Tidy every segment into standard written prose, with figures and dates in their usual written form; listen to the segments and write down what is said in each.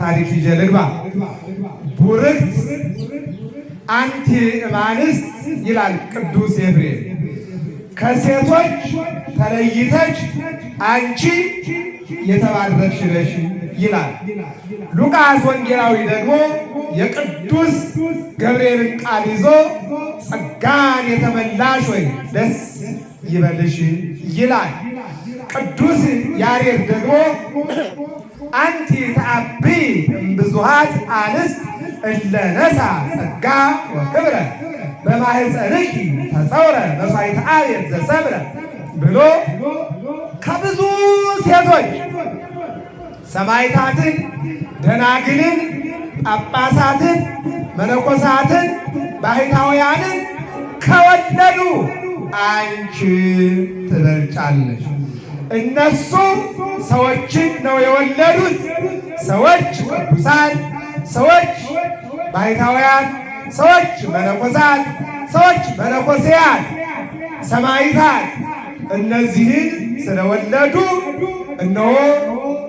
ታሪክ ይጀልባ ቡርክት አንቲ እማንስት ይላል ቅዱስ ኤፍሬም። ከሴቶች ተለይተች አንቺ የተባረክሽ ነሽ ይላል። ሉቃስ ወንጌላዊ ደግሞ የቅዱስ ገብርኤልን ቃል ይዞ ጸጋን የተመላሽ ወይ ደስ ይበልሽ ይላል። ቅዱስ ያሬድ ደግሞ አንቲ ተአቢ እምብዙኃት አንስት እለ ነሣ ጸጋ ወክብረ በማኅፀንኪ ተጸውረ መሥዋዕተ አብየት ዘሰብረ ብሎ ከብዙ ሴቶች ሰማዕታትን፣ ደናግልን፣ ጳጳሳትን፣ መነኮሳትን፣ ባሕታውያንን ከወለዱ አንቺ ትበልጫለሽ። እነሱ ሰዎችን ነው የወለዱት። ሰዎች ቅዱሳን፣ ሰዎች ባሕታውያን፣ ሰዎች መነኮሳት፣ ሰዎች መነኮሴያት፣ ሰማዕታት እነዚህን ስለወለዱ እነሆ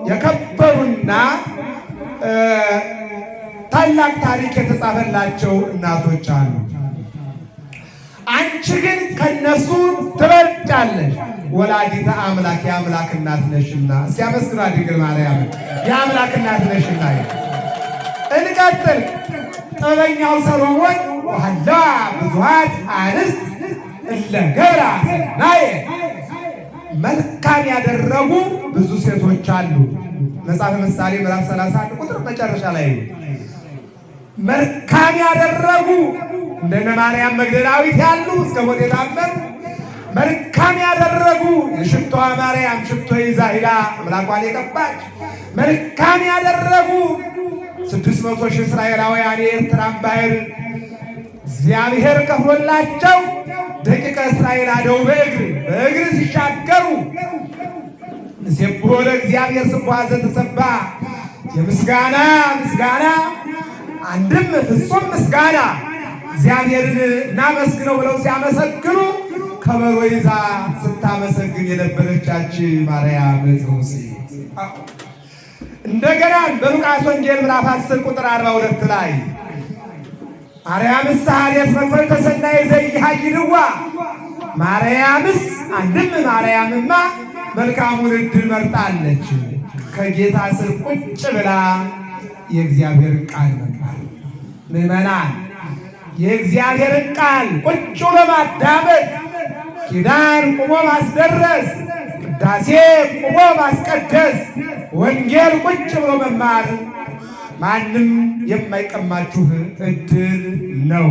የከበሩና ታላቅ ታሪክ የተጻፈላቸው እናቶች አሉ። አንቺ ግን ከነሱ ትበልጫለሽ። ወላዲተ አምላክ የአምላክ እናት ነሽና እስኪ አመስግኗ ድንግል ማርያም የአምላክ እናት ነሽና። እንቀጥል። ጥበበኛው ሰሎሞን ወሀላ ብዙኃት አንስት እለ ገብራ ሰናየ መልካም ያደረጉ ብዙ ሴቶች አሉ። መጽሐፈ ምሳሌ ምዕራፍ 31 ቁጥር መጨረሻ ላይ መልካም ያደረጉ እንደነ ማርያም መግደላዊት ያሉ እስከ ሞት የታመኑ መልካም ያደረጉ የሽቶዋ ማርያም ሽቶ ይዛ ሂዳ አምላኳን የቀባች መልካም ያደረጉ 600 ሺህ እስራኤላውያን የኤርትራን ባህር እግዚአብሔር ከፍሎላቸው ደቂቀ እስራኤል አደው በእግር ሲሻገሩ ሲብሖ ለእግዚአብሔር ስቡሐ ዘተሰባ የምስጋና አንድም ፍጹም ምስጋና እግዚአብሔርን እናመስግነው ብለው ሲያመሰግኑ ከበሮ ይዛ ስታመሰግን የነበረቻች ማርያም ጽዮስ። እንደገና በሉቃስ ወንጌል ምዕራፍ 10 ቁጥር 42 ላይ ማርያምስ ሀዴት መክፈልተ ሰናየ ዘኢሃይድዋ ማርያምስ አንድም ማርያምማ መልካሙን ዕድል መርጣለች። ከጌታ ስር ቁጭ ብላ የእግዚአብሔርን ቃል መማር። ምዕመናን የእግዚአብሔርን ቃል ቁጭ በማዳመጥ ኪዳን ቁሞ ማስደረስ፣ ቅዳሴ ቁሞ ማስቀደስ፣ ወንጌል ቁጭ ብሎ መማር ማንም የማይቀማችሁ ዕድል ነው።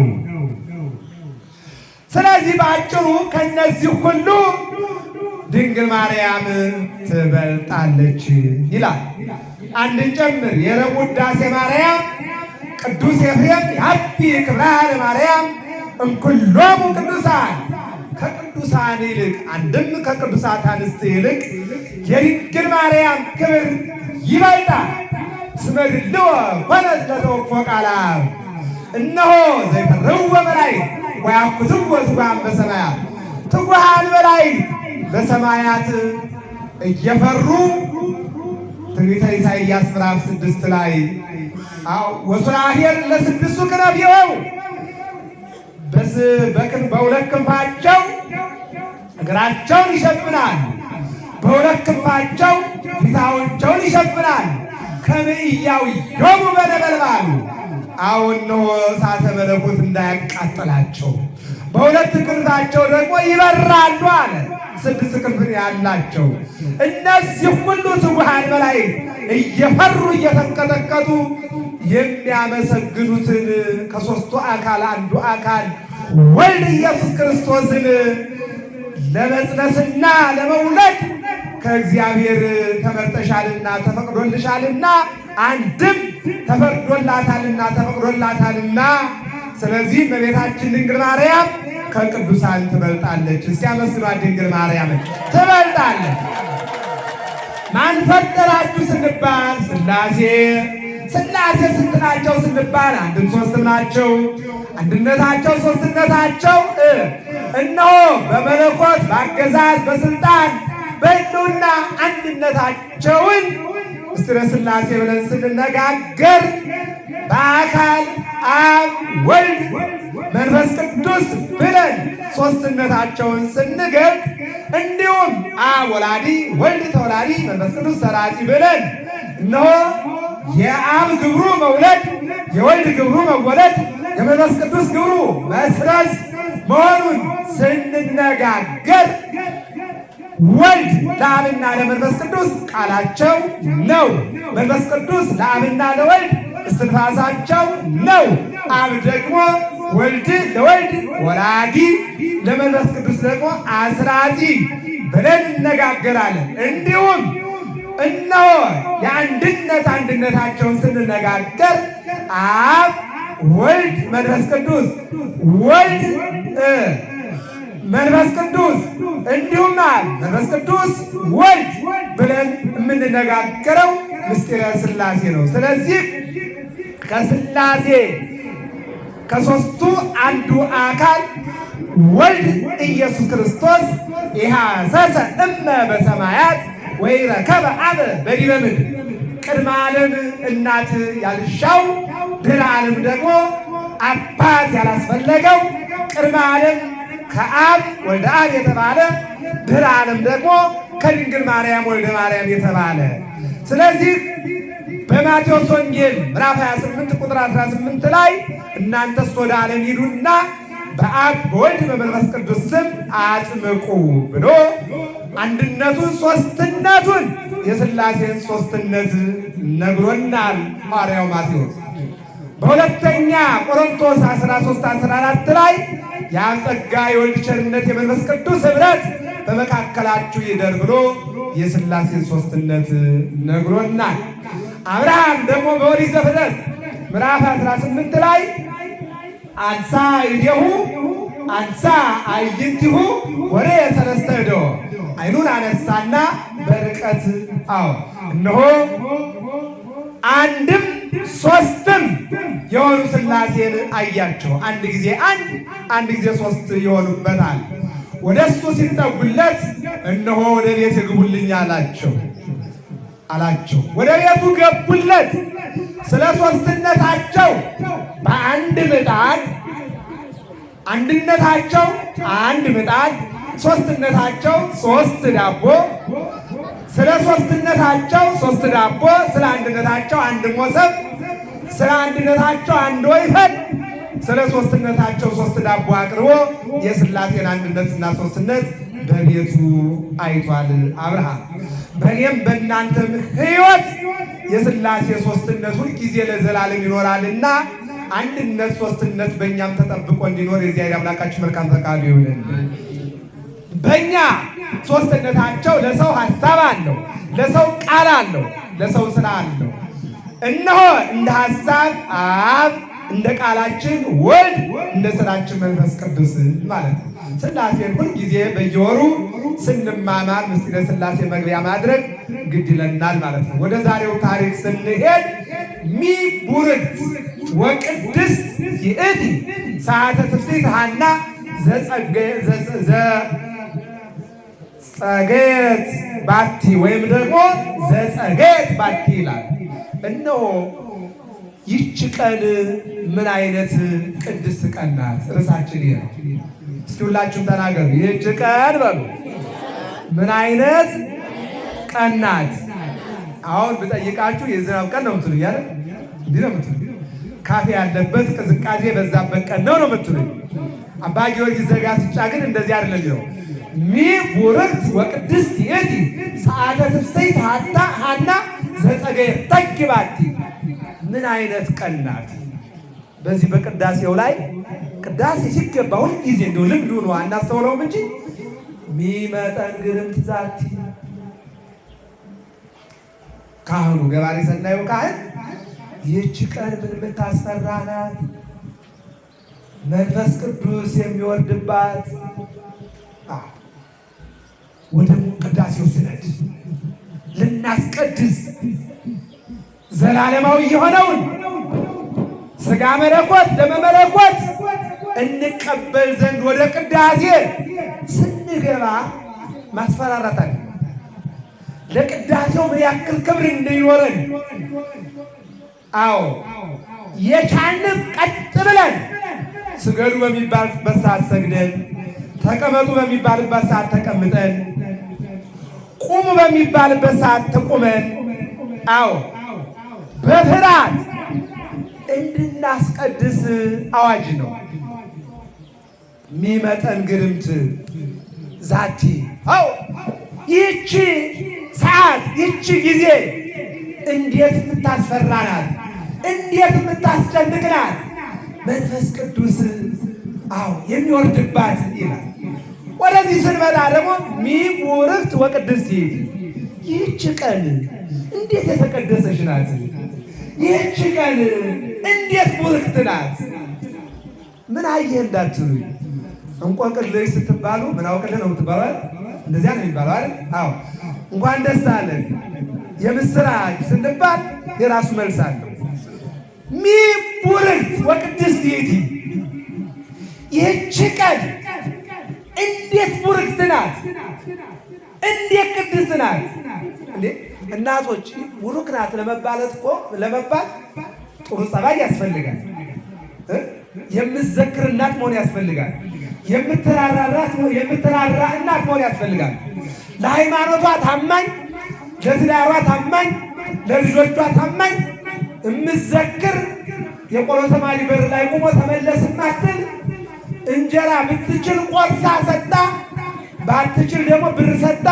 ስለዚህ በአጭሩ ከነዚህ ሁሉ ድንግል ማርያም ትበልጣለች ይላል። አንድን ጨምር የረቡዕ ውዳሴ ማርያም ቅዱስ ኤፍሬም ያቢ ክብራ ለማርያም እምኩሎሙ ቅዱሳን ከቅዱሳን ይልቅ አንድም ከቅዱሳት አንስት ይልቅ የድንግል ማርያም ክብር ይበልጣል። እስመ ድልዎ ኮነት ለተወክፎ ቃላ እነሆ ዘይፈርህዎ መላእክት ወያኩትዎ ትጉሃን በሰማያት ትጉሃን መላእክት በሰማያት እየፈሩ ትንቢተ ኢሳይያስ ምዕራፍ 6 ላይ ወሱራፌል ለስድስቱ ክነፊሆሙ በሁለት ክንፋቸው እግራቸውን ይሸፍናል፣ በሁለት ክንፋቸው ፊታቸውን ይሸፍናል። ከመ ኢያውዮሙ በነበልባሉ እነሆ እሳተ መለኮት እንዳያቃጥላቸው በሁለት ክንፋቸው ደግሞ ይበራሉ አለ። 6 ክንፍ ያላቸው እነዚህ ሁሉ ትጉሃን መላእክት እየፈሩ እየተንቀጠቀጡ የሚያመሰግኑትን ከሦስቱ አካል አንዱ አካል ወልድ ኢየሱስ ክርስቶስን ለመጽነስና ለመውለድ ከእግዚአብሔር ተመርጠሻልና ተፈቅዶልሻልና አንድም ተፈቅዶላታልና ተፈቅዶላታልና ስለዚህ እመቤታችን ድንግል ማርያም ከቅዱሳን ትበልጣለች። እስኪ አመስግኗት ድንግል ማርያምን ትበልጣለች። ማን ፈጠራችሁ ስንባል ሥላሴ ስንት ናቸው ስንባል አንድም ሦስትም ናቸው። አንድነታቸው ሦስትነታቸው እነሆ በመለኮት በአገዛዝ በስልጣን በሕልውና አንድነታቸውን ምስጢረ ሥላሴ ብለን ስንነጋገር በአካል አብ ወልድ መንፈስ ቅዱስ ብለን ሦስትነታቸውን ስንገልጥ እንዲሁም አብ ወላዲ ወልድ ተወላዲ መንፈስ ቅዱስ ሰራጺ ብለን እነሆ የአብ ግብሩ መውለድ፣ የወልድ ግብሩ መወለድ፣ የመንፈስ ቅዱስ ግብሩ መስረጽ መሆኑን ስንነጋገር ወልድ ለአብና ለመንፈስ ቅዱስ ቃላቸው ነው። መንፈስ ቅዱስ ለአብና ለወልድ እስትንፋሳቸው ነው። አብ ደግሞ ወልድ ለወልድ ወላዲ ለመንፈስ ቅዱስ ደግሞ አስራጺ ብለን እነጋገራለን። እንዲሁም እነሆ የአንድነት አንድነታቸውን ስንነጋገር አብ ወልድ መንፈስ ቅዱስ ወልድ መንፈስ ቅዱስ እንዲሁም አብ መንፈስ ቅዱስ ወልድ ብለን የምንነጋገረው ምስጢረ ሥላሴ ነው። ስለዚህ ከሥላሴ ከሦስቱ አንዱ አካል ወልድ ኢየሱስ ክርስቶስ ኢሐሰሰ እመ በሰማያት ወኢረከበ አብ በዲበ ምድር ቅድመ ዓለም እናት ያልሻው ድኅረ ዓለም ደግሞ አባት ያላስፈለገው ቅድመ ዓለም ከአብ ወልደ አብ የተባለ ድኅረ ዓለም ደግሞ ከድንግል ማርያም ወልደ ማርያም የተባለ። ስለዚህ በማቴዎስ ወንጌል ምዕራፍ 28 ቁጥር 18 ላይ እናንተስ ወደ ዓለም ሂዱና በአብ በወልድ በመንፈስ ቅዱስ ስም አጥምቁ ብሎ አንድነቱን ሦስትነቱን የሥላሴን ሦስትነት ነግሮናል ሐዋርያው ማቴዎስ። በሁለተኛ ቆሮንቶስ 13:14 ላይ የአብ ጸጋ የወልድ ቸርነት የመንፈስ ቅዱስ ኅብረት በመካከላችሁ ይደር ብሎ የሥላሴን ሦስትነት ነግሮናል። አብርሃም ደግሞ በኦሪት ዘፍጥረት ምዕራፍ 18 ላይ አንሳ እዴሁ አንሳ አዕይንቲሁ ወሬ ሰለስተ እዶ ዓይኑን አነሳና በርቀት እነሆ አንድም ሦስትም የሆኑ ሥላሴን አያቸው። አንድ ጊዜ አንድ ጊዜ ሦስት ይሆኑበታል። ወደ እሱ ሲጠጉለት እነሆ ወደ ቤት ግቡልኝ አላቸው። ወደ ቤቱ ገቡለት። ስለ ሦስትነታቸው በአንድ ምጣድ አንድነታቸው አንድ ምጣድ፣ ሦስትነታቸው ሦስት ዳቦ፣ ስለ ሦስትነታቸው ሦስት ዳቦ፣ ስለ አንድነታቸው አንድ ሞሰብ፣ ስለ አንድነታቸው አንድ ወይፈን፣ ስለ ሦስትነታቸው ሦስት ዳቦ አቅርቦ የሥላሴን አንድነትና ሦስትነት በቤቱ አይቷል አብርሃም። በእኔም በእናንተም ሕይወት የሥላሴ ሦስትነት ሁልጊዜ ለዘላለም ይኖራልና አንድነት ሦስትነት በእኛም ተጠብቆ እንዲኖር የእግዚአብሔር አምላካችን መልካም ፈቃዱ ይሁን። በእኛ ሦስትነታቸው ለሰው ሐሳብ አለው፣ ለሰው ቃል አለው፣ ለሰው ሥራ አለው። እነሆ እንደ ሐሳብ አብ፣ እንደ ቃላችን ወልድ፣ እንደ ሥራችን መንፈስ ቅዱስ ማለት ነው። ሥላሴን ሁልጊዜ በየወሩ ስንማማር ምስጢረ ሥላሴ መግቢያ ማድረግ ግድ ይለናል ማለት ነው። ወደ ዛሬው ታሪክ ስንሄድ ሚቡርክት ወቅድስት ይእቲ ሰዓተ ትፍሥሕት ሐና ዘጸገየት ባቲ ወይም ደግሞ ዘጸገየት ባቲ ይላል። እነሆ ይህች ቀን ምን አይነት ቅድስት ቀን ናት? ርዕሳችን ይሄ ነው። እስኪ ሁላችሁም ተናገሩ። ይህች ቀን በሉ ምን አይነት ቀን ናት? አሁን ብጠይቃችሁ የዝናብ ቀን ነው የምትሉኝ አይደል? እንዲህ ነው የምትሉኝ። ካፌ ያለበት ቅዝቃዜ በዛበት ቀን ነው የምትሉኝ። አባ ጊዮርጊስ ዘጋስጫ ግን እንደዚህ አይደለም የሚለው። ሚቡርክት ወቅድስት ይእቲ ሰዓተ ትፍሥሕት ሐና ዘጸገየት ባቲ። ምን አይነት ቀን ናት? በዚህ በቅዳሴው ላይ ቅዳሴ ሲገባ ሁልጊዜ እንደው ልምዱ ነው አናስተውለውም እንጂ ሚመጠን ግርምት ዛቲ ካህኑ ገባሬ ሰናዩ ካህን ይህች ቀን ምን የምታስፈራ ናት? መንፈስ ቅዱስ የሚወርድባት። ወደ ቅዳሴው ስነድ ልናስቀድስ ዘላለማዊ የሆነውን ሥጋ መለኮት ደመ መለኮት እንቀበል ዘንድ ወደ ቅዳሴ ስንገባ ማስፈራራት አለ። ለቅዳሴው ምን ያክል ክብር እንዲኖረን አዎ የቻልን ቀጥ ብለን ስገዱ በሚባልበት ሰዓት ሰግደን፣ ተቀመጡ በሚባልበት ሰዓት ተቀምጠን፣ ቁሙ በሚባልበት ሰዓት ተቁመን አዎ በፍርሃት እንድናስቀድስ አዋጅ ነው። ሚመጠን ግርምት ዛቲ አዎ ይህቺ ሰዓት ይህቺ ጊዜ እንዴት የምታስፈራናት፣ እንዴት የምታስጨንቅናት መንፈስ ቅዱስ አዎ የሚወርድባት ይላል። ወደዚህ ስንመጣ ደግሞ ሚቡርክት ወቅድስት ይህች ቀን እንዴት የተቀደሰች ናት! ይህች ቀን እንዴት ቡርክት ናት! ምን አየህ እንዳትሉ እንቆቅልሽ ስትባሉ ምን አውቅልህ ነው የምትባለው? እንደዚያ ነው የሚባለው አይደል? አዎ እንኳን ደስ አለን የምስራች ስንባል የራሱ መልስ አለው። ሚቡርክት ወቅድስት ይህች ቀን እንዴት ቡርክት ናት! እንዴት ቅድስት ናት! እንዴ እናቶች ቡሩክ ናት ለመባለት እኮ ለመባል ጥሩ ጸባይ ያስፈልጋል። የምትዘክር እናት መሆን ያስፈልጋል። የምትራራ እናት መሆን ያስፈልጋል። ለሃይማኖቷ ታማኝ፣ ለትዳሯ ታማኝ፣ ለልጆቿ ታማኝ የምትዘክር የቆሎ ተማሪ በር ላይ ቆሞ ተመለስ ማትል እንጀራ ብትችል ቆርሳ ሰጣ፣ ባትችል ደግሞ ብር ሰጣ፣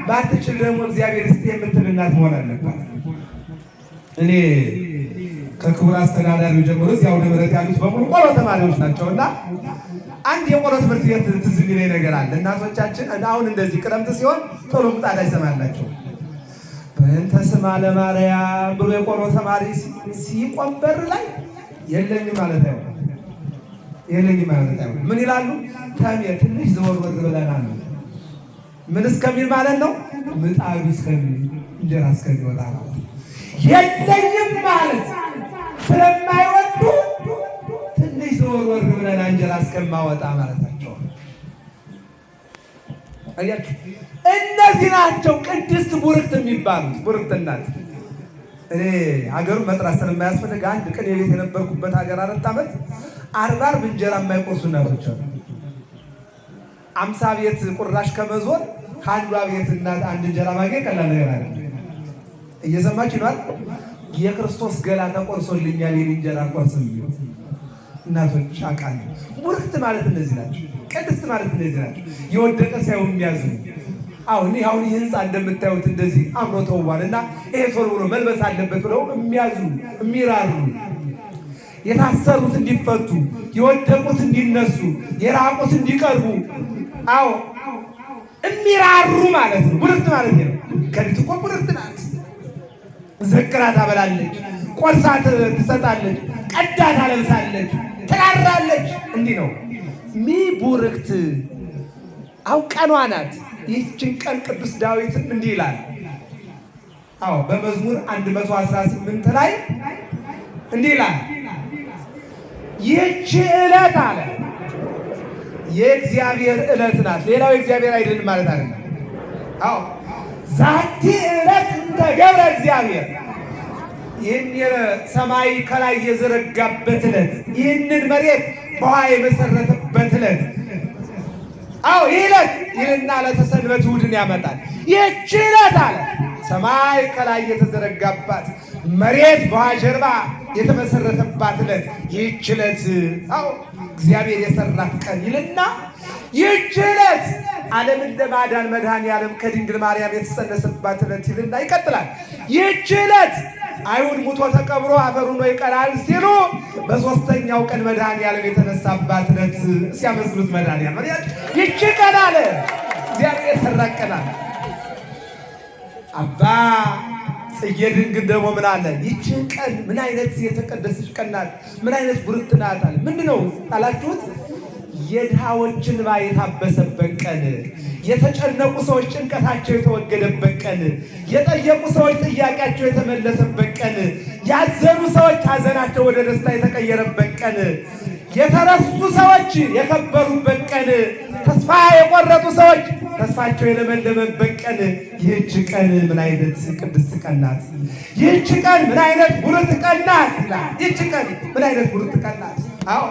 ባትችል ደግሞ እግዚአብሔር እስቲ የምትል እናት መሆን አለባት። እኔ ከክቡር አስተዳዳሪው ጀምሮ እዚያው ደብረት ያሉት በሙሉ ቆሎ ተማሪዎች ናቸውና አንድ የቆሎ ትምህርት ቤት ትዝ የሚለኝ ነገር አለ። እናቶቻችን አሁን እንደዚህ ክረምት ሲሆን ቶሎ ምጣድ አይሰማላቸው። በእንተ ስማ ለማርያም ብሎ የቆሎ ተማሪ ሲቆም በር ላይ የለኝም ማለት አይሆንም። የለኝም ማለት አይሆንም። ምን ይላሉ? ተሜ ትንሽ ዘወር ወር ብለናል። ምን እስከሚል ማለት ነው? ምጣዱ እስከሚል እንጀራ እስከሚወጣ ነው። የለኝም ማለት ስለማይወዱ ትንሽ ዘወር ወር ብለና እንጀራ እስከማወጣ ማለታቸው። አያችሁ፣ እነዚህ ናቸው ቅድስት ቡርክት የሚባሉት። ቡርክት እናት እኔ ሀገሩ መጥራት ስለማያስፈልግ አንድ ቀን የቤት የነበርኩበት ሀገር 4 ዓመት 40 እንጀራ የማይቆርሱ እናቶች አሉ። 50 ቤት ቁራሽ ከመዞር ከአንዷ ቤት እናት አንድ እንጀራ ማግኘት ቀላል ነገር አይደለም። እየሰማችሁ ነው። የክርስቶስ ገላ ተቆርሶልኛል የኔ እንጀራ ቆርስም ይሁን እናቶች አቃል። ቡርክት ማለት እነዚህ ናቸው። ቅድስት ማለት እነዚህ ናቸው። የወደቀ ሳይሆን የሚያዝኑ አሁን ይህ ህንፃ እንደምታዩት እንደዚህ አምሮ ተውቧል እና ይሄ ቶሎ ብሎ መልበስ አለበት ብለው የሚያዙ የሚራሩ፣ የታሰሩት እንዲፈቱ፣ የወደቁት እንዲነሱ፣ የራቁት እንዲቀርቡ አዎ የሚራሩ ማለት ነው። ቡርክት ማለት ነው። ከሊት እኮ ቡርክት ናት። ዘክራ ታበላለች፣ ቆርሳ ትሰጣለች፣ ቀዳ ታለብሳለች፣ ትራራለች። እንዲህ ነው ሚቡርክት አው ቀኗ ናት። ይህችን ቀን ቅዱስ ዳዊትም እንዲህ ይላል። አዎ በመዝሙር 118 ላይ እንዲህ ይላል፣ ይህች ዕለት አለ የእግዚአብሔር ዕለት ናት። ሌላው የእግዚአብሔር አይደለም ማለት አይደለም። አዎ ዛቲ ዕለት እንተ ገብረ እግዚአብሔር፣ ይህን ሰማይ ከላይ የዘረጋበት ዕለት፣ ይህንን መሬት በውሃ የመሰረተበት ዕለት። አዎ ይህ ዕለት ይህና ለተሰንበት እሑድን ያመጣል። ይህች ዕለት አለ ሰማይ ከላይ የተዘረጋባት መሬት በውሃ ጀርባ የተመሰረተባት ዕለት። ይህች ዕለት አዎ እግዚአብሔር የሰራት ቀን ይልና ይህች ዕለት ዓለምን ለማዳን መድኃኔዓለም ከድንግል ማርያም የተጸነሰባት ዕለት ይልና ይቀጥላል። ይህች ዕለት አይሁድ ሙቶ ተቀብሮ አፈር ሆኖ ይቀራል ሲሉ በሦስተኛው ቀን መድኃኔዓለም የተነሳባት ዕለት ሲያመስሉት መድኃኔዓለም ይህች ቀን አለ እግዚአብሔር የሰራት ቀን አለ። አባ ጽጌ ድንግል ደግሞ ምን አለ? ይህች ቀን ምን አይነት የተቀደሰች ቀን ናት! ምን አይነት ቡርክት ናት አለ። ምንድነው አላችሁት? የድሃዎችን እንባ የታበሰበት ቀን፣ የተጨነቁ ሰዎች ጭንቀታቸው የተወገደበት ቀን፣ የጠየቁ ሰዎች ጥያቄያቸው የተመለሰበት ቀን፣ ያዘኑ ሰዎች ሐዘናቸው ወደ ደስታ የተቀየረበት ቀን፣ የተረሱ ሰዎች የከበሩበት ቀን፣ ተስፋ የቆረጡ ሰዎች ተስፋቸው የለመለመበት ቀን ይህች ቀን ምን አይነት ቅድስት ቀን ናት! ይህች ቀን ምን አይነት ብሩክት ቀን ናት! ይህች ቀን ምን አይነት ብሩክት ቀን ናት! አዎ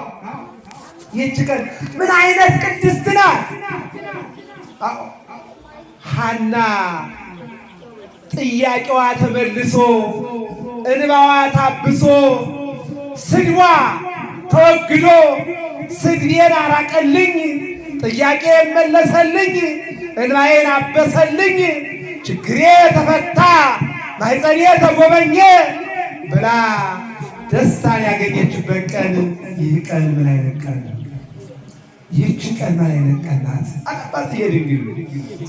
ይህች ቀን ምን አይነት ቅድስት ናት! አዎ ሐና ጥያቄዋ ተመልሶ እንባዋ ታብሶ ስድዋ ተወግዶ ስድቤን አራቀልኝ፣ ጥያቄን መለሰልኝ፣ እንባዬን አበሰልኝ፣ ችግሬ ተፈታ፣ ማኅፀኔ ተጎበኘ ብላ ደስታን ያገኘችበት ቀን ይህ ቀን ምን አይነት ቀን ነው! ይህች ቀን ምን አይነት ቀን ናት! አባት የድንግል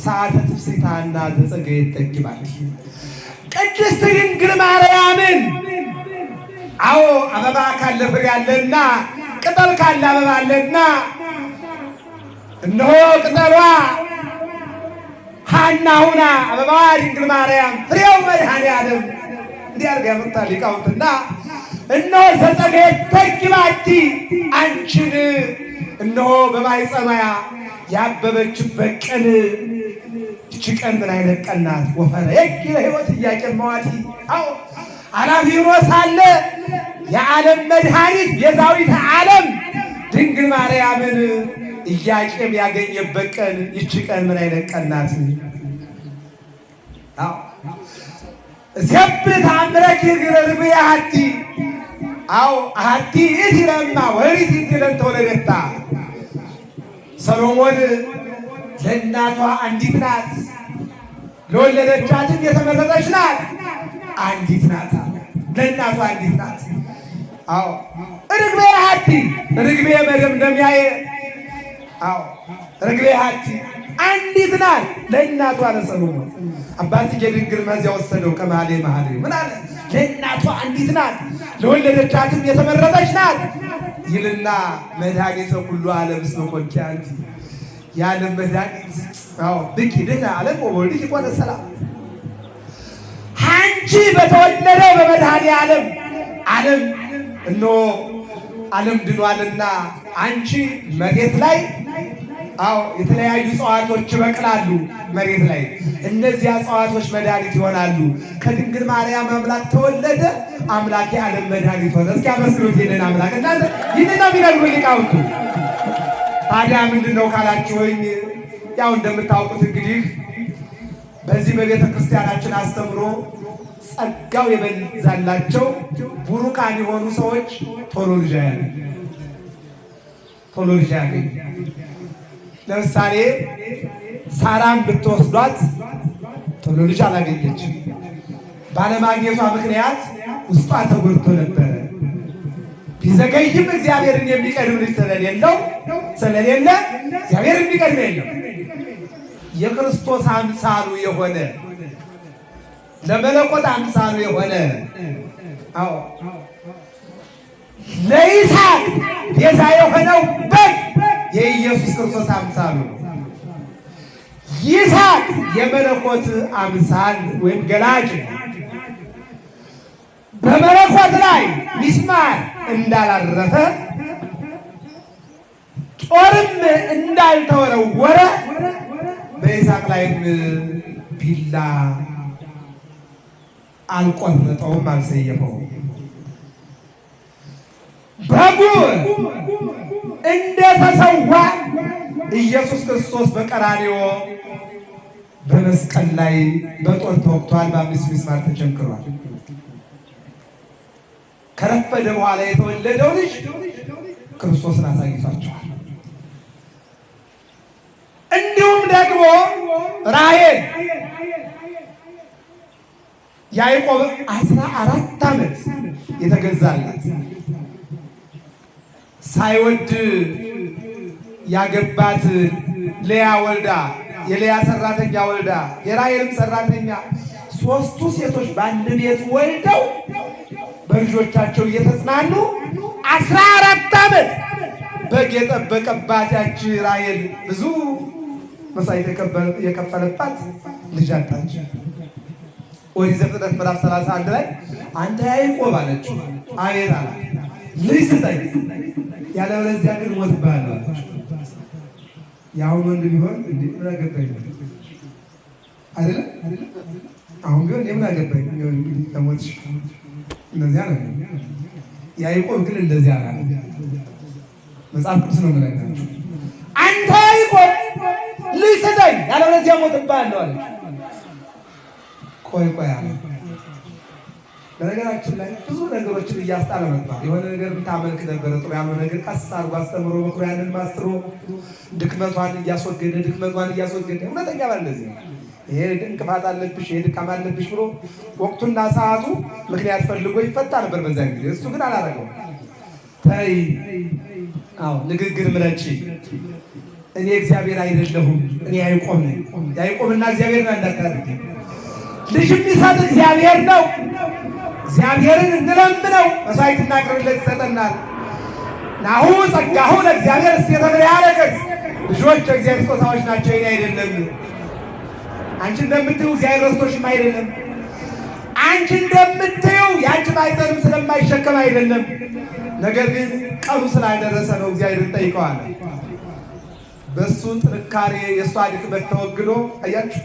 ሰዓተ ትፍሥሕታና ዘጸገየ ይጠግባል ቅድስት ድንግል ማርያምን። አዎ አበባ ካለ ፍሬ አለና፣ ቅጠል ካለ አበባ አለና፣ እነሆ ቅጠሏ ሐና ሁና አበባዋ ድንግል ማርያም ፍሬው መድኃኔዓለም እንዲህ አድርጋ ያመጣል ሊቃውንትና እነሆ ዘጸገየ ይጠግባቲ አንቺን እነሆ በማኅፀኗ ያበበችበት ቀን ይህች ቀን ምን አይነት ቀን ናት! ወፈረ የኪ ለሕይወት እያቄማዋቲ አዎ አላፊ ሆኖ ሳለ የዓለም መድኃኒት ቤዛዊተ ዓለም ድንግል ማርያምን ኢያቄም ያገኘበት ቀን ይህች ቀን ምን አይነት ቀን ናት! አዎ ዘብት አምረኪ ርግብየ ሀቲ አዎ ሀቲ እቲ ለማ ወሪት ይትለን ተወለደታ ሰሎሞን ለእናቷ አንዲት ናት፣ ለወለደቻትም የተመረጠች ናት። አንዲት ናት፣ ለእናቷ አንዲት ናት። አዎ ርግብየ ሀቲ ርግቤ መደምደሚያዬ አዎ ርግብየ ሀቲ አንዲት ናት ለእናቷ ለሰሎሞን። አባትዬ ድንግል መዚያ ወሰደው ከመኃልየ መኃልይ ምን አለ? ለእናቷ አንዲት ናት፣ ለወለደቻትም የተመረጠች ናት ይልና መድኃኒተ ኩሉ ዓለም እስመ ኮንኪ አንቲ የዓለም መድኃኒት አዎ ብኪ ድኅነ ዓለም ወወልድኪ ኮነ ሰላም። አንቺ በተወለደው በመድኃኔዓለም ዓለም እነሆ ዓለም ድኗልና አንቺ መሬት ላይ አዎ የተለያዩ እጽዋቶች ይበቅላሉ መሬት ላይ። እነዚህ እጽዋቶች መድኃኒት ይሆናሉ። ከድንግል ማርያም አምላክ ተወለደ፣ አምላክ የዓለም መድኃኒት ሆነ። እስኪ አመስግኑት ይህንን አምላክ። እናንተ ይህንን ነው የሚነግሩን ሊቃውንቱ። ታዲያ ምንድን ነው ካላችሁኝ፣ ያው እንደምታውቁት እንግዲህ በዚህ በቤተ ክርስቲያናችን አስተምሮ ጸጋው የበዛላቸው ቡሩካን የሆኑ ሰዎች ቶሎ ልጅ ያገኝ። ለምሳሌ ሳራን ብትወስዷት ቶሎ ልጅ አላገኘችም። ባለማግኘቷ ምክንያት ውስጧ ተጎድቶ ነበረ። ቢዘገይም እግዚአብሔርን የሚቀድም ልጅ ስለሌለ እግዚአብሔርን የሚቀድም የለም። የክርስቶስ አምሳሉ የሆነ ለመለኮት አምሳሉ የሆነ አዎ ለይስሐቅ ቤዛ የሆነው በግ የኢየሱስ ክርስቶስ አምሳሉ ነው። ይስሐቅ የመለኮት አምሳል ወይም ገላጭ በመለኮት ላይ ሚስማር እንዳላረፈ ጦርም እንዳልተወረወረ በይስሐቅ ላይም ቢላ አልቆረጠውም፣ አልሰየፈውም። በጉ እንደተሰዋ ኢየሱስ ክርስቶስ በቀራንዮ በመስቀል ላይ በጦር ተወግቷል፣ በአምስት ምስማር ተቸንክሯል። ከረፈደ በኋላ የተወለደው ልጅ ክርስቶስን አሳይቷቸዋል። እንዲሁም ደግሞ ራሔል ያዕቆብ 14 ዓመት የተገዛላት ሳይወድ ያገባት ልያ ወልዳ የልያ ሰራተኛ ወልዳ የራሔልም ሰራተኛ ሶስቱ ሴቶች በአንድ ቤት ወልደው በልጆቻቸው እየተጽናኑ 14 ዓመት በግ የጠበቀባት ያቺ ራሔል ብዙ መስዋዕት የከፈለባት ልጅ አጣች። ኦሪት ዘፍጥረት ምዕራፍ 31 ላይ አንተ ያዕቆብ አለችው። አቤት አላት። ልጅ ስጠኝ ያለበለዚያ ግን እሞትብሃለሁ አለችው። ያው ወንድ ቢሆን እንዴ ምን አገባኝ አይደለ አሁን ቢሆን ምን አገባኝ እንግዲህ ተሞት እንደዚያ ነው። ያዕቆብ ግን እንደዚያ አላለ። መጽሐፍ ቅዱስ ነው የሚናገረው። አንተ ያዕቆብ ልጅ ስጠኝ ያለበለዚያ እሞትብሃለሁ አለ። ቆይ አለ። በነገራችን ላይ ብዙ ነገሮችን እያስጣለ መጥቷል። የሆነ ነገር ታመልክ ነበር፣ ጥሩ ያለው ነገር ቀስ አድርጎ አስተምሮ መክሮ ያንን ማስተሮ ድክመቷን እያስወገደ እውነተኛ ባል እንደዚህ ነው። ይሄ እንቅፋት አለብሽ፣ ይሄ ድካም አለብሽ ብሎ ወቅቱና ሰዓቱ ምክንያት ፈልጎ ይፈታ ነበር በዛን ጊዜ። እሱ ግን አላደረገውም። ተይ ንግግር ምረጪ፣ እኔ እግዚአብሔር አይደለሁም፣ እኔ ያዕቆብ ነኝ። ያዕቆብና እግዚአብሔር ነው እንዳታደርጊ። ልጅ የሚሰጥ እግዚአብሔር ነው። እግዚአብሔርን እንለምነው፣ መስዋዕት እናቅርብለት ይሰጠናል። ናሁ ጸጋሁ ለእግዚአብሔር እስቴተ በያለከት ልጆች እግዚአብሔር ስጦታዎች ናቸው፣ የኔ አይደለም። አንቺ እንደምትይው እግዚአብሔር ረስቶሽም አይደለም። አንቺ እንደምትይው ያንቺ ማይጠንም ስለማይሸከም አይደለም። ነገር ግን ቀኑ ስላልደረሰ ነው። እግዚአብሔርን ጠይቀዋል። በሱ ጥንካሬ የእሷ ድክመት ተወግዶ አያችሁ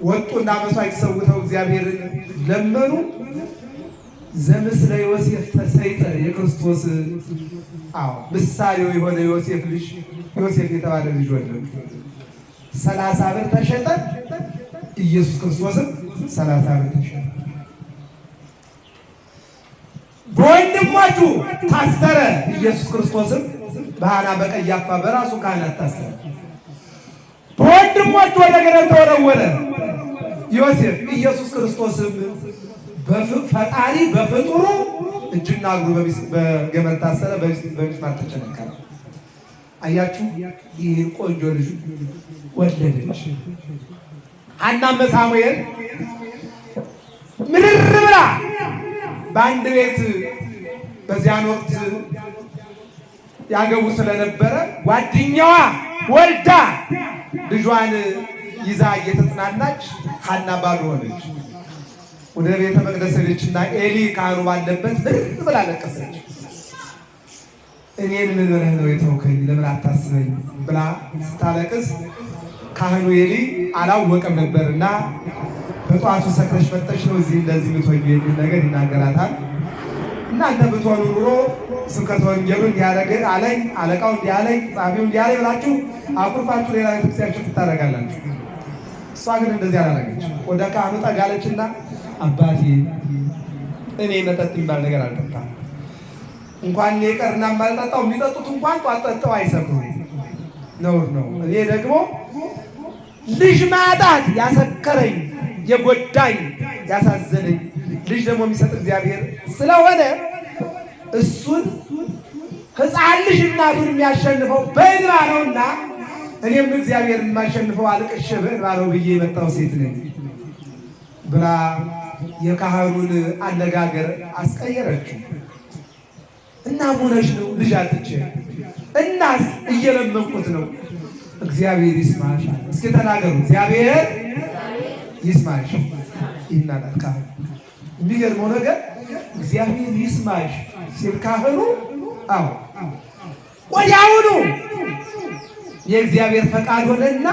ወጡና መስዋዕት ሰውተው እግዚአብሔርን ለመኑ። ዘምስለ ዮሴፍ ተሰይጠ የክርስቶስ ምሳሌው የሆነ ዮሴፍ የተባለ ልጅ ወለዱ። 30 ብር ተሸጠ። ኢየሱስ ክርስቶስም 30 ብር ተሸጠ። በወንድሞቹ ታሰረ። ኢየሱስ ክርስቶስም በሐና በቀያፋ በራሱ ካህናት ታሰረ። በወንድሞቹ ወደ ገደል ተወረወረ። ዮሴፍ ኢየሱስ ክርስቶስም ፈጣሪ በፍጡሩ እጅና እግሩ በገመድ ታሰረ፣ በሚስማር ተቸነከረ። አያችሁ ይህን ቆንጆ ልጅ ወለደች። ሐናም ሳሙኤል ምድር ብላ በአንድ ቤት በዚያን ወቅት ያገቡ ስለነበረ ጓደኛዋ ወልዳ ልጇን ይዛ እየተጽናናች ሐና ባዶ ሆነች። ወደ ቤተ መቅደስ ሄደችና ኤሊ ካህኑ ባለበት ምድር ብላ ለቀሰች። እኔን ምን ብለህ ነው የተውከኝ? ለምን አታስበኝ ብላ ስታለቅስ ካህኑ ኤሊ አላወቀም ነበርና በጧቱ ሰክረሽ መጥተሽ ነው እዚህ እንደዚህ ምትሆኝ የሚል ነገር ይናገራታል። እናንተ ብትሆኑ ኑሮ ስብከተ ወንጌሉ እንዲያደርግ አለኝ፣ አለቃው እንዲያለኝ፣ ጻፊው እንዲያለኝ ብላችሁ አኩርፋችሁ ሌላ ቤተክርስቲያን ታደርጋላችሁ። እሷ ግን እንደዚህ አላደረገች። ወደ ካህኑ ጠጋለችና አባቴ እኔ መጠጥ የሚባል ነገር አልጠጣም፣ እንኳን እኔ ቀርና የማልጠጣው የሚጠጡት እንኳን ጧት ጠጥተው አይሰክሩም፣ ነውር ነው። እኔ ደግሞ ልጅ ማጣት ያሰከረኝ የጎዳኝ ያሳዘነኝ ልጅ ደግሞ የሚሰጥ እግዚአብሔር ስለሆነ እሱን ሕፃን ልጅ እናቱን የሚያሸንፈው በእንባ ነውና እኔም እግዚአብሔር የማሸንፈው አልቅሼ በእንባ ነው ብዬ የመጣው ሴት ነኝ ብላ የካህኑን አነጋገር አስቀየረችው። እና ሙነሽ ነው ልጅ አጥቼ እናስ እየለመንኩት ነው። እግዚአብሔር ይስማሽ። እስኪ ተናገሩ፣ እግዚአብሔር ይስማሽ ይናላል ካህኑ። የሚገርመው ነገር እግዚአብሔር ይስማሽ ሲል ካህኑ ወዲያውኑ የእግዚአብሔር ፈቃድ ሆነና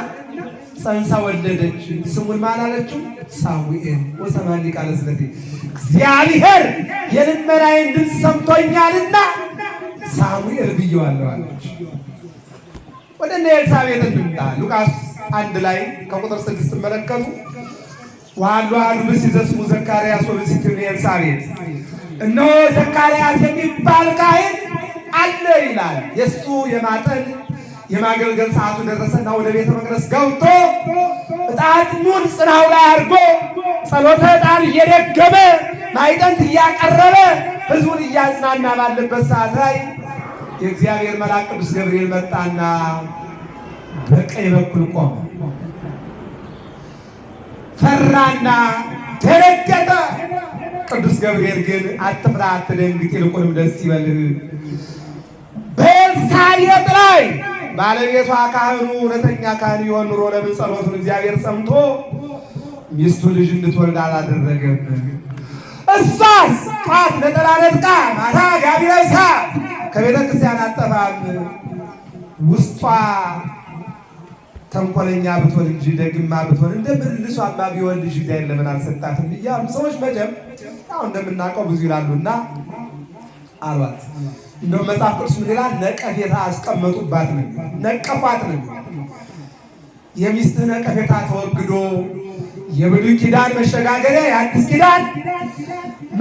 ጸንሳ ወለደች። ስሙን ማን አለችው? ሳሙኤል። ወሰማኒ ቃለ ስለቴ እግዚአብሔር የልመናዬን ድምፅ ሰምቶኛልና ሳሙኤል ብየዋለሁ አለች። ወደ ኤልሳቤጥ እንምጣ። ሉቃስ 1 ላይ ከቁጥር 6 ተመለከቱ። ወአሐዱ ብእሲ ዘስሙ ዘካርያስ ወብእሲቱ ኤልሳቤጥ፣ እነሆ ዘካርያስ የሚባል ካህን አለ ይላል። የእሱ የማጠን የማገልገል ሰዓቱ ደረሰና ወደ ቤተ መቅደስ ገብቶ ዕጣኑን ጽናው ላይ አድርጎ ጸሎተ ዕጣን እየደገመ ማዕጠንት እያቀረበ ሕዝቡን እያጽናና ባለበት ሰዓት ላይ የእግዚአብሔር መልአክ ቅዱስ ገብርኤል መጣና በቀኝ በኩል ቆመ። ፈራና ደነገጠ። ቅዱስ ገብርኤል ግን አትፍራ፣ አትደንግጥ፣ ይልቁንም ደስ ይበልህ፣ በኤልሳቤጥ ላይ ባለቤቷ ካህኑ እውነተኛ ካህን ቢሆን ኑሮ ለምን ጸሎቱን እግዚአብሔር ሰምቶ ሚስቱ ልጅ እንድትወልድ አላደረገም? እሷስ ጧት ነጠላ ነጥቃ ማታ ጋቢ ለብሳ ከቤተ ክርስቲያን አጠፋም። ውስጧ ተንኮለኛ ብትሆን እንጂ ደግማ ብትሆን እንደምልሷ አባቢ ወልድ ልጅ እግዚአብሔር ለምን አልሰጣትም እያሉ ሰዎች መቼም አሁን እንደምናውቀው ብዙ ይላሉና አሏት። እንደው መጽሐፍ ቅዱስ ምን ይላል? ነቀፌታ አስቀመጡባት ነው፣ ነቀፏት ነው። የሚስትህ ነቀፌታ ተወግዶ የብሉይ ኪዳን መሸጋገሪያ የአዲስ ኪዳን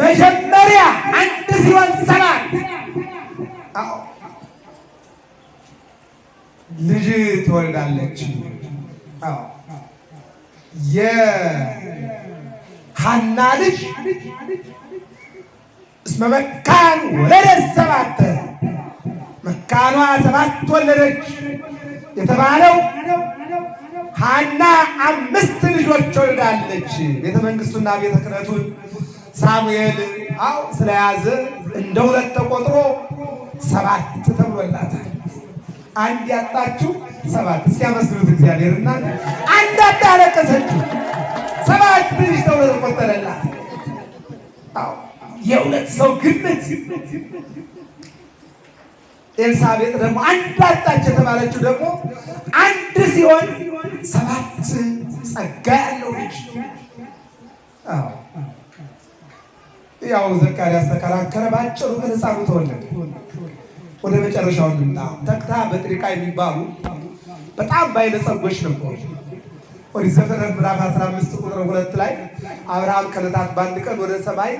መጀመሪያ አንድ ሲሆን ሰባት ልጅ ትወልዳለች። የሐና ልጅ እስመ መካን ወለደት ሰባተ፣ መካኗ ሰባት ወለደች የተባለው ሐና 5 ልጆች ወልዳለች። ቤተ መንግስቱና ቤተ ክህነቱን ሳሙኤል ስለያዘ እንደ 2 ተቆጥሮ 7 ተብሎላታል። አንድ ያጣችው 7። እስኪ አመስግኑት እግዚአብሔርና አንድ ያለቀሰችው 7 ልጅ ተብሎ ተቆጠረላት። የሁለት ሰው ግምት። ኤልሳቤጥ ደግሞ አንድ አጣች የተባለችው ደግሞ አንድ ሲሆን 7 ጸጋ ያለው ልጅ። ያው ዘካርያስ ተከራከረ፣ ባጭሩ ግን ሕፃኑ ተወለደ። ወደ መጨረሻው እንምጣ። ተክታ በጥሪቃ የሚባሉ በጣም ባለጸጎች ነበሩ። ኦሪት ዘፍጥረት ምዕራፍ 15 ቁጥር 2 ላይ አብርሃም ከዕለታት በአንድ ቀን ወደ ሰማይ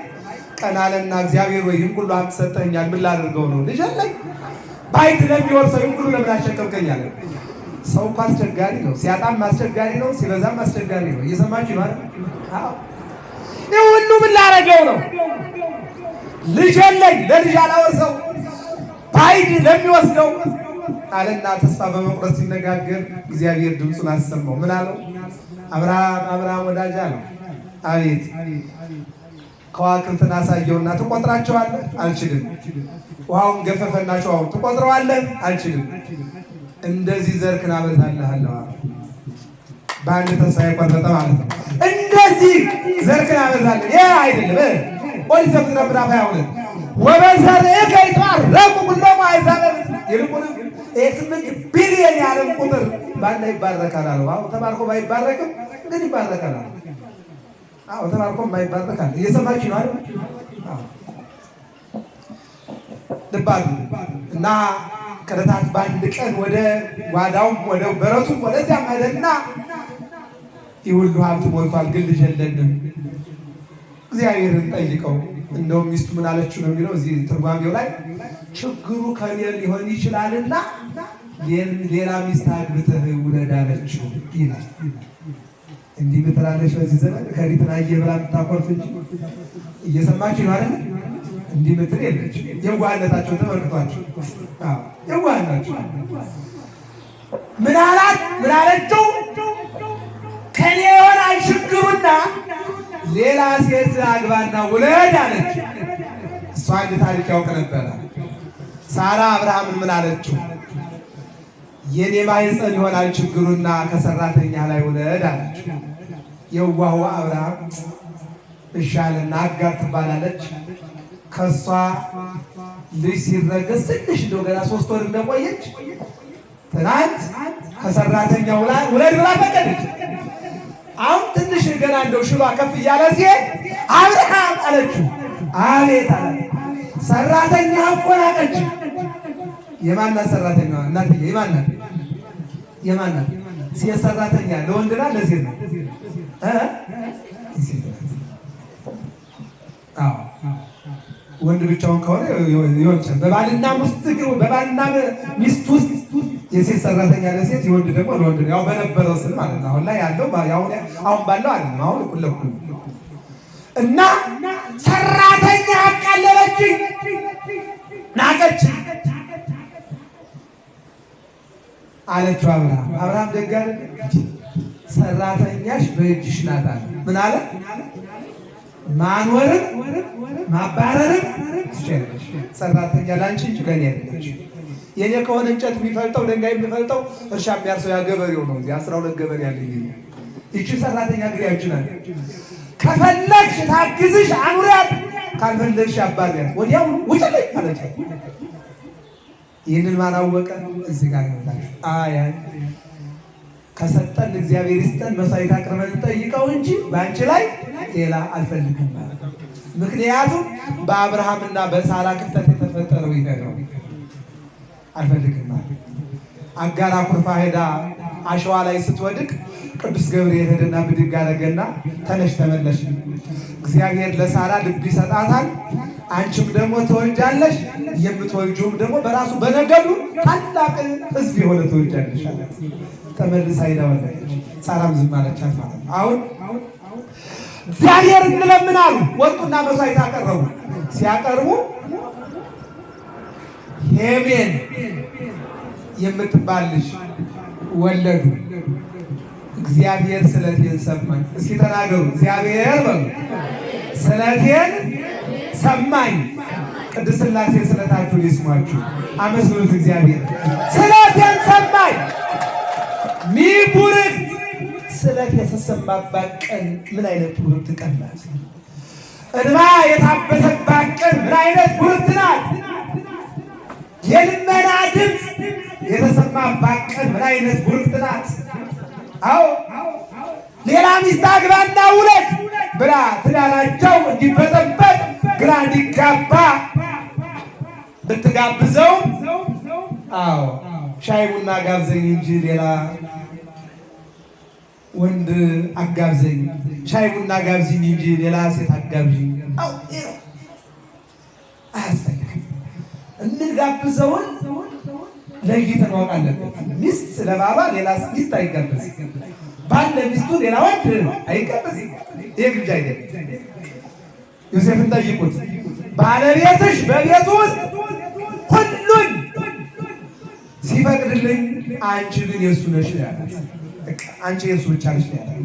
ቀና አለና እግዚአብሔር ወይ ይህን ሁሉ ሀብት ሰጠኸኛል፣ ምን ላድርገው ነው? ልጅ አለኝ፣ ባይት ለሚወርሰው ይህን ሁሉ ለምን አሸከምከኝ አለ። ሰው እኮ አስቸጋሪ ነው፣ ሲያጣም አስቸጋሪ ነው፣ ሲበዛም አስቸጋሪ ነው። እየሰማችሁ ማለት ነው። ይህ ሁሉ ምን ላደርገው ነው? ልጅ አለኝ፣ ለልጅ አላወርሰው፣ ባይት ለሚወስደው አለና ተስፋ በመቁረጥ ሲነጋገር እግዚአብሔር ድምፁን አሰማው። ምን አለው? አብርሃም ወዳጅ አለው። አቤት። ከዋክብትን አሳየውና ትቆጥራቸዋለህ? አልችልም። ውሃውን ገፈፈና ሸዋውን ትቆጥረዋለህ? አልችልም። እንደዚህ ዘርክን አበዛልሃለሁ። በአንድ ተስፋ የቆረጠ ማለት ነው። እንደዚህ ዘርክን አበዛልህ። ይህ አይደለም። ኦሪት ዘፍጥረት ምዕራፍ 22 ወበዘርዕከ ይትባረኩ ኩሎሙ አሕዛብ፣ ይልቁንም 8 ቢሊዮን የዓለም ቁጥር ባንተ ይባረካል አለው። ተባርኮ ባይባረክም ግን ይባረካል አለው። ተባርኮ ባይባረካል። እየሰማችሁ ነው አይደል? ልባሉ እና ከዕለታት በአንድ ቀን ወደ ጓዳውም ወደ በረቱም ወደዚያም ሄደና ይህ ሁሉ ሀብት ሞልቷል፣ ግን ልጅ የለንም። እግዚአብሔርን ጠይቀው። እንደውም ሚስቱ ምን አለችው ነው የሚለው እዚህ ትርጓሜው ላይ፣ ችግሩ ከኔ ሊሆን ይችላልና ሌላ ሚስት አግብተህ ውለድ አለችው ይላል። እንዲህ ምትላለች በዚህ ዘመን ከሪትና እየብላ የምታኮርፍ እንጂ። እየሰማችሁ ነው አይደል? እንዲህ ምትል የለች። የዋህነታቸው ተመልክቷቸው። የዋህነታቸው ምን አላት? ምን አለችው? ከኔ የሆነ ችግሩና ሌላ ሴት አግባና ውለድ አለች። እሷ አንድ ታሪክ ያውቅ ነበረ። ሳራ አብርሃምን ምን አለችው? የኔ ማህፀን ይሆናል ችግሩና ከሰራተኛ ላይ ውለድ አለችው። የዋሁ አብርሃም እሻልና አጋር ትባላለች። ከሷ ልጅ ሲረገዝ ትንሽ እንደው ገና 3 ወር እንደቆየች ትናንት ከሰራተኛ ውለድ ብላ ፈቀደች። አሁን ትንሽ ገና እንደው ሽሏ ከፍ እያለ ሲሄድ አብርሃም አለችው። አቤት አለ። ሰራተኛ እኮ ናቀች። የማናት ሰራተኛ? እናትዬ የማናት? የማናት? ሴት ሰራተኛ ለወንድና ለሴት ነው? ወንድ ብቻውን ከሆነ ይወንጨል። በባልና ሚስት ውስጥ የሴት ሰራተኛ ለሴት፣ የወንድ ደግሞ ለወንድ ነው። ያው በነበረው ስል ማለት ነው። አሁን ላይ ያለው አሁን ባለው አይደለም። አሁን እኩል ለእኩል እና ሰራተኛ አቃለለችኝ፣ ናቀች አለችው። አብርሃም ደግ አለ። ሰራተኛሽ በእጅሽ ናት አለ። ምን አለ? ማኖርም ማባረርም ትችላለሽ። ሰራተኛ ላንቺ እንጂ ለኔ አይደለች። የኔ ከሆነ እንጨት የሚፈልጠው ድንጋይ የሚፈልጠው እርሻ የሚያርሰው ያ ገበሬው ነው። እዚህ 12 ገበሬ ያለኝ ይቺ ሰራተኛ ግን ያቺ ናት። ከፈለግሽ ታግዝሽ አኑሪያት፣ ካልፈለግሽ አባሪያት፣ ወዲያው ውጭልኝ አለች። ይህንን ማን አወቀ? እዚህ ጋር ነው። ከሰጠን እግዚአብሔር ይስጠን፣ መስዋዕት አቅርበን እንጠይቀው እንጂ በአንቺ ላይ ሌላ አልፈልግም። ምክንያቱም በአብርሃምና በሳራ ክፍተት የተፈጠረው ይሄ ነው። አልፈልግም። አጋር አኩርፋ ሄዳ አሸዋ ላይ ስትወድቅ ቅዱስ ገብርኤል ሄደና ብድግ አደረገና ተነሽ ተመለሽ፣ እግዚአብሔር ለሳራ ልብ ይሰጣታል፣ አንቺም ደግሞ ትወልጃለሽ፣ የምትወልጂውም ደግሞ በራሱ በነገዱ ታላቅ ሕዝብ የሆነ ትወልጃለሽ አላት። ተመልሳ ሄዳ ወለደች። ሳራም ዝም አለቻት ማለት ነው። አሁን እግዚአብሔር እንለምናሉ። ወጡና መስዋዕት አቀረቡ። ሲያቀርቡ ሄሜን የምትባል ልጅ ወለዱ። እግዚአብሔር ስለቴን ሰማኝ። እስኪ ተናገሩ። እግዚአብሔር በሉ ስለቴን ሰማኝ። ቅድስት ሥላሴ ስለታችሁ ይስሟችሁ፣ አመስግኑት። እግዚአብሔር ስለቴን ሰማኝ። ሚቡርክ ስለት የተሰማባት ቀን ምን አይነት ቡርክት ቀን ናት! እንባ የታበሰባት ቀን ምን አይነት ቡርክት ናት! የልመና ድምፅ የተሰማባት ቀን ምን አይነት ቡርክት ናት! አዎ ሌላ ሚስት አግባና ውለድ ብላ ትዳራቸው እንዲበጠበጥ ግራ እንዲጋባ ብትጋብዘው፣ አዎ ሻይ ቡና ጋብዘኝ እንጂ ሌላ ወንድ አጋብዘኝ፣ ሻይ ቡና ጋብዝኝ እንጂ ሌላ ሴት አጋብዝኝ አያስፈልግም። እንጋብዘውን ለይተን ማወቅ አለበት። ሚስት ለባሏ ሌላ ሚስት አይጋበዝም። ባል ለሚስቱ ሌላ ወንድ አይጋበዝም። ይሄ ግብዣ አይደለም። ዮሴፍን ጠይቁት። ባለቤትሽ በቤቱ ውስጥ ሁሉን ሲፈቅድልኝ አንቺ ግን የእሱ ነሽ ያላት። አንቺ የእሱ ብቻ ነሽ ያላት።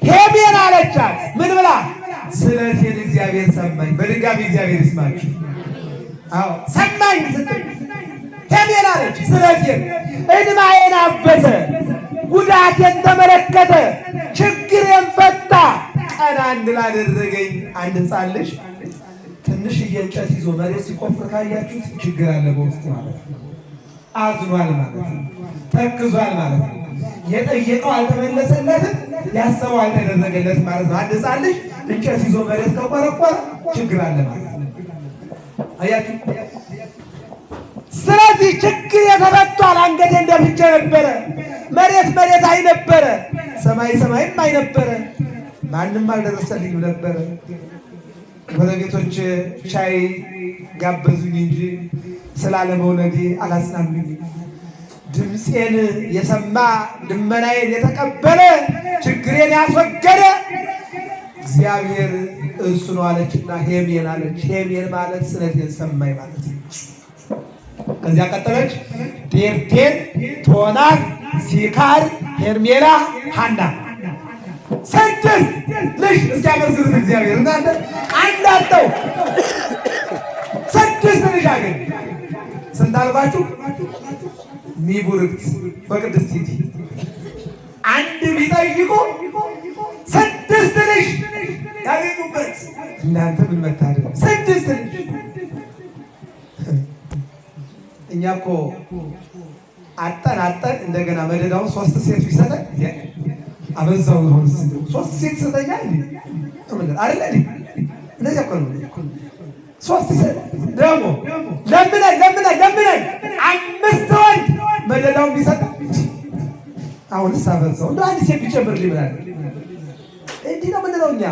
ሄሜን አለቻት። ምን ብላ? ስለቴን እግዚአብሔር ሰማኝ። በድጋሚ እግዚአብሔር ይስማችሁ። አዎ ሰማኝ ስትል ሄሜን አለች። ስለቴን እንባዬን አበሰ፣ ጉዳቴን ተመለከተ፣ ችግሬን ፈታ። ቀና እንድላደረገኝ አንድ ሕፃን ልጅ ትንሽዬ እንጨት ይዞ መሬት ሲቆፍር ካያችሁት ችግር አለ በውስጡ ማለት ነው። አዝኗል ማለት ነው። ተክዟል ማለት ነው። የጠየቀው አልተመለሰለትም፣ ያሰበው አልተደረገለትም ማለት ነው። አንድ ሕፃን ልጅ እንጨት ይዞ መሬት ከቆረቆረ ችግር አለ ማለት ነው። አያችሁ። ስለዚህ ችግር የተፈቷል። አንገቴ እንደፍቼ ነበረ፣ መሬት መሬት አይነበረ፣ ሰማይ ሰማይም አይነበረ፣ ማንም አልደረሰልኝም ነበረ። ጎረቤቶች ሻይ ጋበዙኝ እንጂ ስላለመውለዴ አላጽናኑኝ። ድምፄን የሰማ ልመናዬን የተቀበለ ችግሬን ያስወገደ እግዚአብሔር እሱ ነው አለችና ሄሜን አለች። ሄሜን ማለት ስለቴን ሰማኝ ማለት ነው። ከዚያ ቀጠለች። ዴርዴን፣ ቶናክ፣ ሲካር፣ ሄርሜላ፣ ሐና ስድስት ልጅ እስኪያመስግኑት እግዚአብሔር እናንተ አንዳጠው ስድስት ልጅ አገኝ። ስንት አልኳችሁ? ሚቡርክት በቅድስት ቲቲ አንድ ቢጠይቁ ስድስት ልጅ ያገኙበት። እናንተ ምን መታደል! ስድስት ልጅ። እኛ እኮ አጠን እንደገና መደዳውን ሶስት ሴት ቢሰጠን አበዛው ነው። ሶስት ሴት ሰጠኛ አይደል? እንደዚያ እኮ ነው። ሶስት ሴት ደግሞ ለምነን አምስት ወንድ መደዳውን ቢሰጥ አሁን ሳበዛው እንደ አንድ ሴት ቢጨምር ሊብላል። እንዲህ ነው ምንለው እኛ።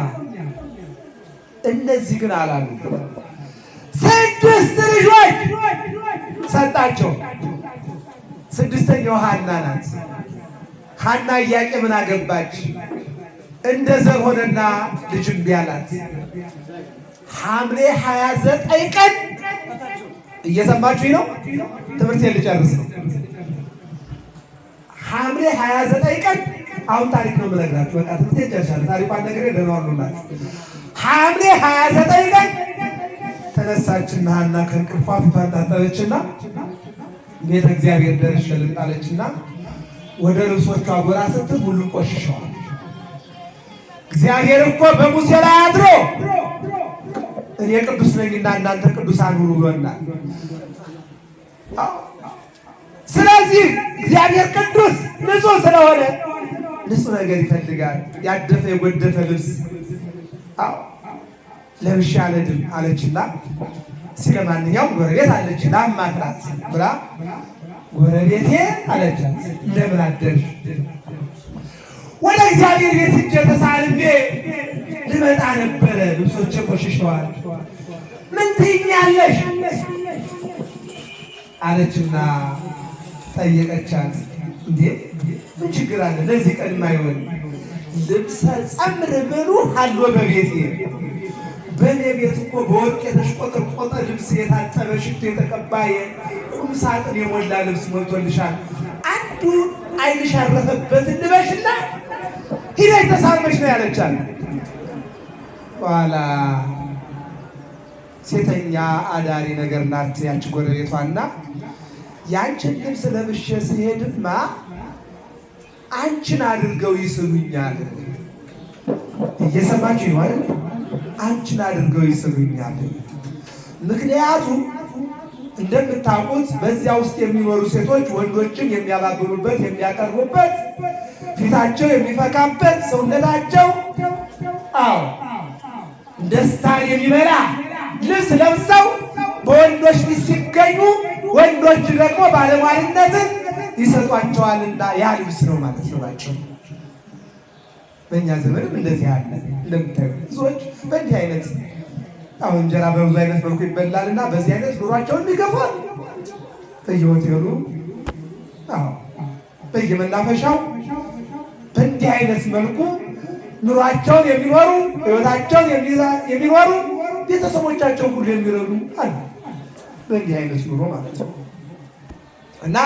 እነዚህ ግን አላሉ። ስድስት ልጆች ሰጣቸው። ስድስተኛው ሐና ናት። ሐና ኢያቄምን አገባች። እንደ ዘር ሆነና ልጅ እምቢ አላት። ሐምሌ 29 ቀን እየሰማችሁኝ ነው? ትምህርቴን ልጨርስ ነው። ሐምሌ 29 ቀን አሁን ታሪክ ነው የምነግራችሁ። በቃ ትምህርቴን ጨርሻለሁ። ታሪኳን ነግሬ ደህና ዋሉላችሁ። ሐምሌ 29 ቀን ተነሳችና ሐና ከእንቅልፏ ፊቷን ታጠበችና ቤተ እግዚአብሔር ደርሼ ልምጣለችና ወደ ልብሶቿ ጎራ ስትል ሁሉም ቆሽሸዋል። እግዚአብሔር እኮ በሙሴ ላይ አድሮ እኔ ቅዱስ ነኝና እናንተ ቅዱሳን ሁኑ ብሎናል። ስለዚህ እግዚአብሔር ቅዱስ ንጹሕ ስለሆነ ንጹሕ ነገር ይፈልጋል። ያደፈ የጎደፈ ልብስ ለብሼ አልሄድም አለችና ስለማንኛውም ጎረቤት አለች ላማክራት ብላ ጎረቤቴ አለቻት እንደምን አደርሽ? ወደ እግዚአብሔር ቤት ሂጄ ተሳልሜ ልመጣ ነበረ፣ ልብሶቼ ቆሽሸዋል፣ ምን ትይኛለሽ አለችና ጠየቀቻት። እንዴ ምን ችግር አለ? ለዚህ ቀን የማይሆን ልብሰ ጸምር ብሉ አሎ በቤቴ በእኔ ቤት እኮ በወርቅ የተሽቆጠቆጠ ልብስ የታጠበ ሽቶ የተቀባ ቁም ሳጥን የሞላ ልብስ ሞልቶልሻል። አንዱ ዓይንሽ ያረፈበትን ልበሽና ሂደሽ ተሳልመሽ ነው ያለቻት። በኋላ ሴተኛ አዳሪ ነገር ናት ያቺ ጎረቤቷና ያንቺን ልብስ ለብሼ ስሄድማ አንቺን አድርገው ይስሉኛል። እየሰማችሁ ነው አይደል? አንቺን አድርገው ይስሉኛል። ምክንያቱም እንደምታውቁት በዚያ ውስጥ የሚኖሩ ሴቶች ወንዶችን የሚያባብሉበት የሚያቀርቡበት ፊታቸው የሚፈካበት ሰውነታቸው ደስታን የሚበላ ልብስ ለብሰው በወንዶች ፊት ሲገኙ ወንዶች ደግሞ ባለሟልነትን ይሰጧቸዋልና ያ ልብስ ነው ማለት ነው። በእኛ ዘመንም እንደዚህ ያለ እንደምታዩ ሰዎች በእንዲህ አይነት አሁን እንጀራ በብዙ አይነት መልኩ ይበላልና በዚህ አይነት ኑሯቸውን ይገፋል። በየሆቴሉ በየመናፈሻው በእንዲህ አይነት መልኩ ኑሯቸውን የሚኖሩ ሕይወታቸውን የሚኖሩ ቤተሰቦቻቸውን ሁሉ የሚረዱ አሉ። በእንዲህ አይነት ኑሮ ማለት ነው እና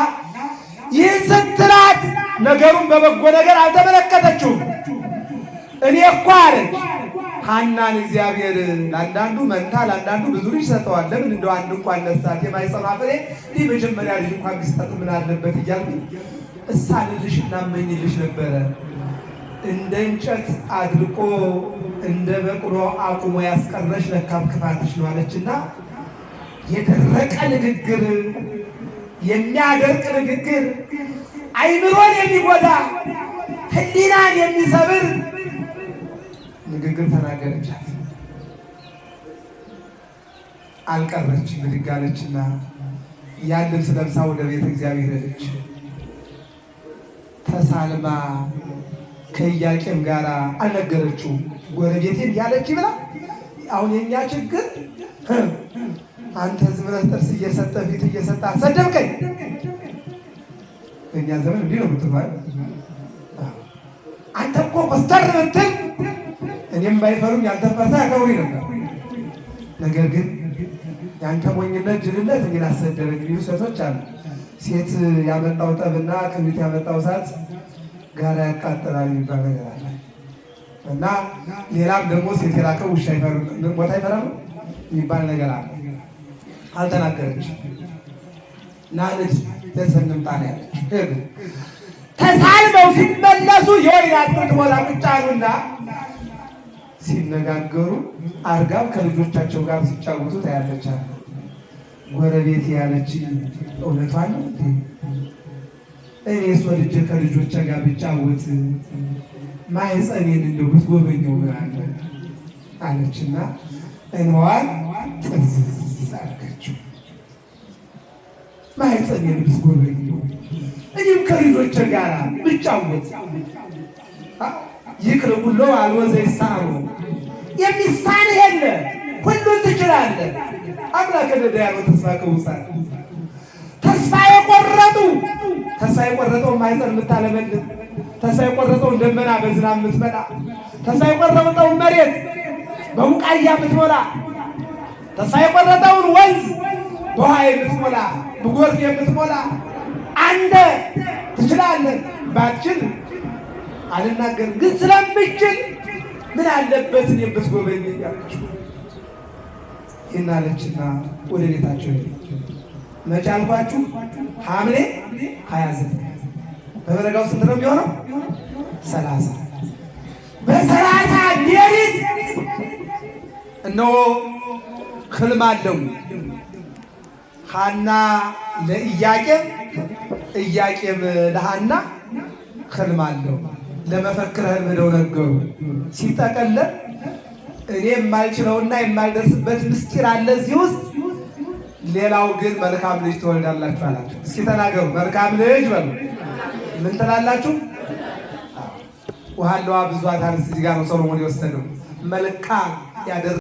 ይህ ስትላት ነገሩን በበጎ ነገር አልተመለከተችውም። እኔ እኮ አለች ሐናን እግዚአብሔር ለአንዳንዱ መንታ ለአንዳንዱ ብዙ ልጅ ሰጠዋል። ለምን እንደው አንድ እንኳን ነሳት የማይጸና ፍሬ ይህ መጀመሪያ ልጅ እንኳን ቢሰጥ ምን አለበት እያልኩኝ እሳልልሽ እናመኝልሽ ነበረ። እንደ እንጨት አድርቆ እንደ በቅሎ አቁሞ ያስቀረሽ ለካም ክፋትሽ ነው አለችና የደረቀ ንግግር፣ የሚያደርቅ ንግግር፣ አይምሮን የሚጎዳ ሕሊናን የሚሰብር ንግግር ተናገረቻት። አልቀረች ብድግ አለችና ያን ልብስ ለብሳ ወደ ቤተ እግዚአብሔር ሄደች። ተሳልማ ከኢያቄም ጋር አልነገረችው። ጎረቤቴን ያለች ብላ አሁን የኛ ችግር አንተ ዝም ብለህ ጥርስ እየሰጠ ፊት እየሰጠ አሰደብከኝ። በእኛ ዘመን እንዲህ ነው የምትባል። አንተ እኮ ኮስተር ብትል እኔም ባይፈሩኝ ያልተፈታ ያከብሩኝ ነበር። ነገር ግን ያንተ ሞኝነት ጅልነት እኔን አሰደበኝ የሚሉ ሴቶች አሉ። ሴት ያመጣው ጠብና ክብሪት ያመጣው እሳት ጋራ ያቃጥላል የሚባል ነገር አለ እና ሌላም ደግሞ ሴት የላከው ውሻ ቦታ ይፈራል የሚባል ነገር አለ። አልተናገረች ናልድ ተሰንምጣን ያለች ሄዱ። ተሳልመው ሲመለሱ የወይን አትክልት ቦታ ቁጭ አሉና ሲነጋገሩ አርጋብ ከልጆቻቸው ጋር ሲጫወቱ ታያለች። ጎረቤት ያለች እውነቷን ነው እንዴ? እኔ ወልጄ ከልጆቼ ጋር ብጫወት ማህፀኔን እንደው ብትጎበኘው ምን አለ አለችና እንዋል ጥዝዝ አደረገችው። ማህፀኔን ብትጎበኘው እኔም ከልጆቼ ጋር ብጫወት ይቅር ሁሉ አልወዘ ይሳሩ የሚሳን የለ ሁሉን ትችላለህ። አምላከ ነዳያኖ ተስፋ ከውሳት ተስፋ የቆረጠው ማይፀን የምታለመልም ተስፋ የቆረጠው ደመና በዝናብ የምትመጣ ተስፋ የቆረጠው መሬት በቡቃያ የምትሞላ ተስፋ የቆረጠውን ወንዝ በውሃ የምትሞላ በጎርፍ የምትሞላ አንተ ትችላለህ። ባትችል አልናገርም፣ ግን ስለምችል ምን አለበት እኔ ብትጎበኝ ያለች ይህን አለችና ወደ ቤታቸው ሄደች። መቼ አልኳችሁ? ሐምሌ 29 በበረጋው ስንት ነው የሚሆነው? 30 በ30 ሌሊት እነሆ ህልም አለው። ሐና ለኢያቄም ኢያቄም ለሐና ሕልም አለው። ለመፈክር ሕልም ነው ነገሩ። ሲጠቀለል እኔ የማልችለውና የማልደርስበት ምስጢር አለ እዚህ ውስጥ። ሌላው ግን መልካም ልጅ ትወልዳላችሁ አላቸው። እስኪ ተናገሩ፣ መልካም ልጅ በሉ። ምን ትላላችሁ? ውሃለዋ ብዙ አታርስ። እዚህ ጋር ነው ሰሎሞን የወሰደው መልካም ያደር